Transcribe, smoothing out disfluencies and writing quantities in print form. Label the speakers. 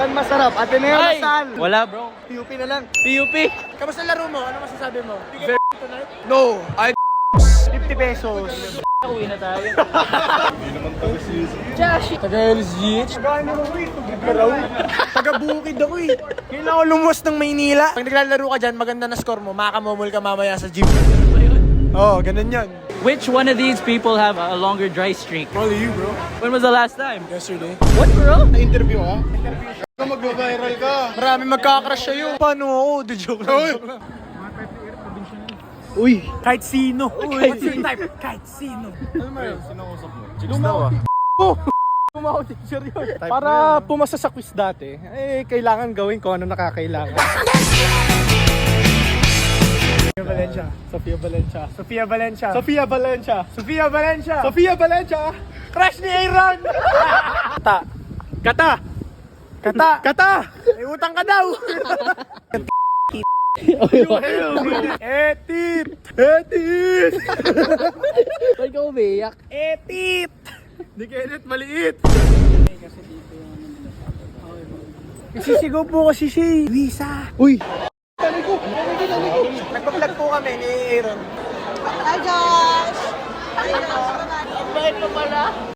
Speaker 1: Saan masarap? Ateneo
Speaker 2: Ay!
Speaker 1: Lasal.
Speaker 2: Wala bro.
Speaker 1: PUP na lang.
Speaker 2: PUP.
Speaker 1: Kamusta laro mo? Ano masasabi mo?
Speaker 2: Very
Speaker 1: No. 50 pesos.
Speaker 2: Uwi na tayo.
Speaker 1: Taga LGH? Taga ano ako eh? Taga Bukid ako eh. Ngayon ako lumuwas ng Maynila. Pag naglalaro ka dyan, maganda na score mo. Makamomol ka mamaya sa gym. Oo, ganun yan.
Speaker 2: Which one of these people have a longer dry streak?
Speaker 1: Probably you, bro.
Speaker 2: When was the last time?
Speaker 1: Yesterday.
Speaker 2: What bro?
Speaker 1: Na-interview ka? Ikaw mag-viral ka. Marami magkakrush sa'yo. Paano ako? The joke lang. Uy! Kahit sino. What's your type? Kahit sino. Ano mo yun? Sinakausap mo? Lumaw teacher yun. Para pumasa sa quiz dati, eh, kailangan gawin ko ano nakakailangan. Sofia Valencia. Sofia Valencia. Sofia Valencia. Sofia Valencia. Sofia Valencia. Crush ni Aaron. Kata. Kata. Kata. Kata. May utang ka daw. Etit. Etit.
Speaker 2: Ba't ka umiyak?
Speaker 1: Etit. Di Kenneth, maliit. Nagsisigaw po kasi si Luisa. Uy. Nagpa-vlog po kami ni Aaron.
Speaker 3: Hi guys!
Speaker 2: Ang bait mo pala.